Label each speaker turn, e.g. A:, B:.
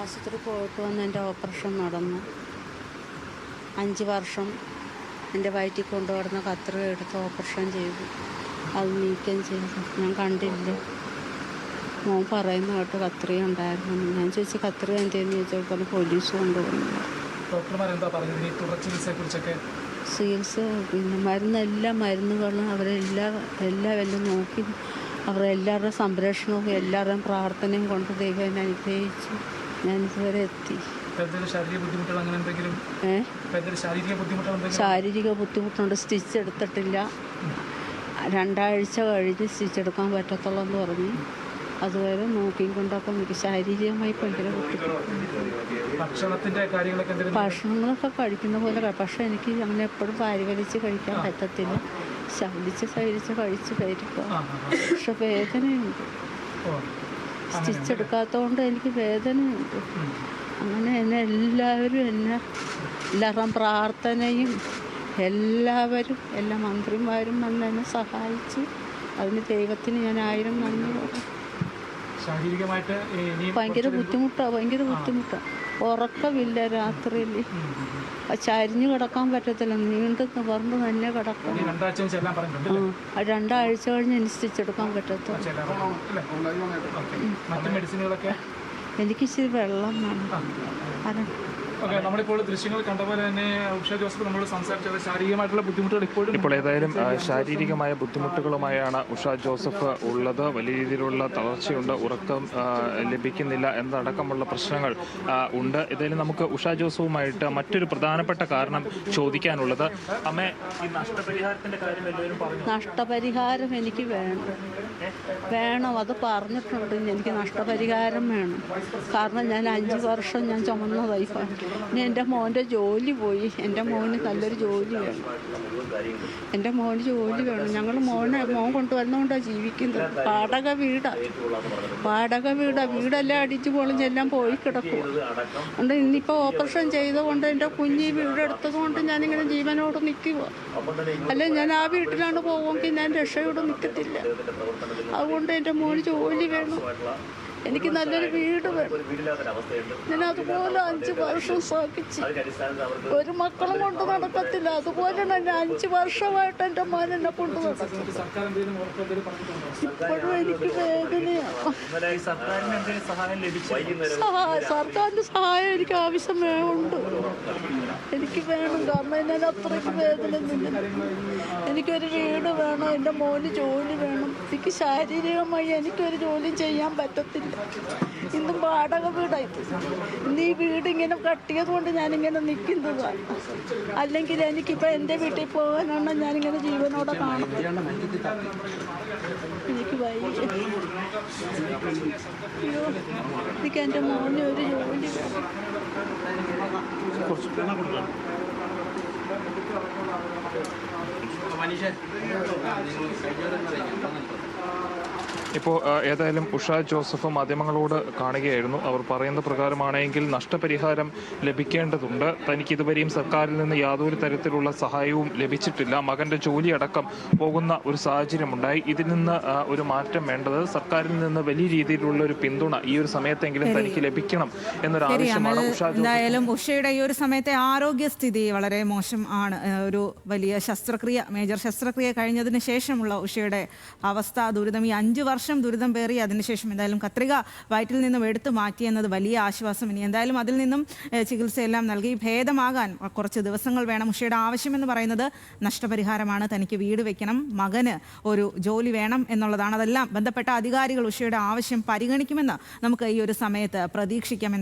A: ആശുപത്രി പോയിട്ട് വന്ന് എൻ്റെ ഓപ്പറേഷൻ നടന്നു. 5 വർഷം എൻ്റെ വയറ്റിൽ കൊണ്ടുവരുന്ന കത്രിക എടുത്ത് ഓപ്പറേഷൻ ചെയ്തു. അത് നീക്കം ചെയ്തു. ഞാൻ കണ്ടില്ല. മോൻ പറയുന്ന കേട്ട് കത്രിക ഉണ്ടായിരുന്നു. ഞാൻ ചോദിച്ചു കത്രിക എന്തെന്ന് ചോദിച്ചപ്പോൾ പോലീസ് കൊണ്ടുവന്നു. ചികിത്സ പിന്നെ എല്ലാ മരുന്നുകളും എല്ലാം നോക്കി അവരെല്ലാവരുടെയും സംരക്ഷണവും എല്ലാവരുടെയും പ്രാർത്ഥനയും കൊണ്ട് ദൈവം എന്നെ അനുഗ്രഹിച്ചു. ഞാനിതുവരെ എത്തി. ശാരീരിക ബുദ്ധിമുട്ടുണ്ട്. സ്റ്റിച്ച് എടുത്തിട്ടില്ല. 2 ആഴ്ച കഴിഞ്ഞ് സ്റ്റിച്ച് എടുക്കാൻ പറ്റത്തുള്ളൂ എന്ന് പറഞ്ഞു. അതുവരെ നോക്കിക്കൊണ്ടപ്പം എനിക്ക് ശാരീരികമായി ഭയങ്കര ഭക്ഷണങ്ങളൊക്കെ കഴിക്കുന്ന പോലെ. പക്ഷേ എനിക്ക് അങ്ങനെ എപ്പോഴും പരിവലിച്ച് കഴിക്കാൻ പറ്റത്തില്ല. ശബ്ദിച്ച് കഴിച്ച് കയറ്റിപ്പോൾ. പക്ഷെ വേദനയുണ്ട്. സ്റ്റിച്ച് എടുക്കാത്തതുകൊണ്ട് എനിക്ക് വേദനയുണ്ട്. അങ്ങനെ എല്ലാവരും പ്രാർത്ഥനയും എല്ലാ മന്ത്രിമാരും വന്ന് എന്നെ സഹായിച്ചു. അതിന് ദൈവത്തിന് ഞാൻ 1000 നന്ദി പറയും.
B: ശാരീരികമായിട്ട്
A: ഭയങ്കര ബുദ്ധിമുട്ടാണ്. ഉറക്കമില്ല രാത്രിയിൽ. ചരിഞ്ഞു കിടക്കാൻ പറ്റത്തില്ല. നീണ്ടു നിവർന്ന് തന്നെ കിടക്കണം. 2 ആഴ്ച കഴിഞ്ഞ് എനിക്ക് സ്റ്റിച്ചെടുക്കാൻ പറ്റത്തില്ല. എനിക്ക് ഇച്ചിരി വെള്ളം വേണം.
B: നമ്മളിപ്പോൾ ദൃശ്യങ്ങൾ കണ്ട പോലെ തന്നെ ഉഷ ജോസഫ് നമ്മളോട് സംസാരിച്ചത് ശാരീരികമായിട്ടുള്ള ബുദ്ധിമുട്ടുകൾ ഇപ്പോൾ
C: ഏതായാലും ശാരീരികമായ ബുദ്ധിമുട്ടുകളുമായാണ് ഉഷ ജോസഫ് ഉള്ളത്. വലിയ രീതിയിലുള്ള തളർച്ചയുണ്ട്, ഉറക്കം ലഭിക്കുന്നില്ല എന്നതടക്കമുള്ള പ്രശ്നങ്ങൾ ഉണ്ട്. ഏതായാലും നമുക്ക് ഉഷ ജോസഫുമായിട്ട് മറ്റൊരു പ്രധാനപ്പെട്ട കാരണം ചോദിക്കാനുള്ളത്, അമ്മേ, ഈ നഷ്ടപരിഹാരത്തിന്റെ കാര്യം എല്ലാവരും പറഞ്ഞു.
A: നഷ്ടപരിഹാരം എനിക്ക് വേണം. അത് പറഞ്ഞിട്ടുണ്ട്. എനിക്ക് നഷ്ടപരിഹാരം വേണം. കാരണം ഞാൻ 5 വർഷം ഞാൻ ചുമന്ന വൈഫാണ്. ഇനി എൻ്റെ മോൻ്റെ ജോലി പോയി. എൻ്റെ മോന് നല്ലൊരു ജോലി വേണം. എൻ്റെ മോന് ജോലി വേണം. ഞങ്ങൾ മോൻ കൊണ്ടുവന്നുകൊണ്ടാണ് ജീവിക്കുന്നത്. വാടക വീടെല്ലാം അടിച്ചു പൊളിഞ്ഞെല്ലാം പോയി കിടക്കുക. അതുകൊണ്ട് ഇന്നിപ്പോൾ ഓപ്പറേഷൻ ചെയ്തുകൊണ്ട് എൻ്റെ കുഞ്ഞ് വീടെടുത്തത് കൊണ്ട് ഞാനിങ്ങനെ ജീവനോട് നിൽക്കുക. അല്ലെ ഞാൻ ആ വീട്ടിലാണ് പോകുമെങ്കിൽ ഞാൻ രക്ഷയോട് നിൽക്കത്തില്ല. അതുകൊണ്ട് എൻ്റെ മോന് ജോലി വേണം. എനിക്ക് നല്ലൊരു വീട് വേണം. ഞാൻ അതുപോലെ 5 വർഷം സഹിച്ച് ഒരു മക്കളും കൊണ്ട് നടക്കത്തില്ല. അതുപോലെ തന്നെ 5 വർഷമായിട്ട് എൻ്റെ മോൻ എന്നെ കൊണ്ട് നടക്കും. ഇപ്പോഴും എനിക്ക് വേദനയാണ്. സർക്കാരിൻ്റെ സഹായം എനിക്ക് ആവശ്യം ഉണ്ട്. എനിക്ക് വേണം. കാരണം ഞാൻ അത്രയ്ക്ക് വേദന നിന്നു. എനിക്കൊരു വീട് വേണം. എൻ്റെ മോന് ജോലി വേണം. എനിക്ക് ശാരീരികമായി എനിക്കൊരു ജോലി ചെയ്യാൻ പറ്റത്തില്ല. ഇന്നും വാടക വീടായി. ഇന്ന് ഈ വീട് ഇങ്ങനെ കട്ടിയത് കൊണ്ട് ഞാനിങ്ങനെ നിൽക്കുന്നതാണ്. അല്ലെങ്കിൽ എനിക്കിപ്പോൾ എൻ്റെ വീട്ടിൽ പോകാനാണ് ഞാനിങ്ങനെ ജീവനോടെ കാണുന്നത്. എനിക്ക് വയ്യ. അയ്യോ, എനിക്ക് എൻ്റെ മോന് ഒരു ജോലി വേണം.
C: ഇപ്പോൾ ഏതായാലും ഉഷ ജോസഫ് മാധ്യമങ്ങളോട് കാണുകയായിരുന്നു. അവർ പറയുന്ന പ്രകാരമാണെങ്കിൽ നഷ്ടപരിഹാരം ലഭിക്കേണ്ടതുണ്ട്. തനിക്ക് ഇതുവരെയും സർക്കാരിൽ നിന്ന് യാതൊരു തരത്തിലുള്ള സഹായവും ലഭിച്ചിട്ടില്ല. മകൻ്റെ ജോലി അടക്കം പോകുന്ന ഒരു സാഹചര്യമുണ്ടായി. ഇതിൽ നിന്ന് ഒരു മാറ്റം വേണ്ടത്. സർക്കാരിൽ നിന്ന് വലിയ രീതിയിലുള്ള ഒരു പിന്തുണ ഈ ഒരു സമയത്തെങ്കിലും തനിക്ക് ലഭിക്കണം എന്നൊരു ആവശ്യമാണ് ഉഷ ജോസഫ്.
D: എന്തായാലും ഉഷയുടെ ഈ ഒരു സമയത്തെ ആരോഗ്യസ്ഥിതി വളരെ മോശം ആണ്. ഒരു വലിയ മേജർ ശസ്ത്രക്രിയ കഴിഞ്ഞതിന് ശേഷമുള്ള ഉഷയുടെ അവസ്ഥ ദുരിതം. ഈ 5 വർഷം ദുരിതം പേറി അതിനുശേഷം എന്തായാലും കത്രിക വയറ്റിൽ നിന്നും എടുത്തു മാറ്റിയെന്നത് വലിയ ആശ്വാസം. ഇനി എന്തായാലും അതിൽ നിന്നും ചികിത്സയെല്ലാം നൽകി ഭേദമാകാൻ കുറച്ച് ദിവസങ്ങൾ വേണം. ഉഷയുടെ ആവശ്യമെന്ന് പറയുന്നത് നഷ്ടപരിഹാരമാണ്. തനിക്ക് വീട് വെക്കണം, മകന് ഒരു ജോലി വേണം എന്നുള്ളതാണ്. അതെല്ലാം ബന്ധപ്പെട്ട അധികാരികൾ ഉഷയുടെ ആവശ്യം പരിഗണിക്കുമെന്ന് നമുക്ക് ഈ ഒരു സമയത്ത് പ്രതീക്ഷിക്കാം.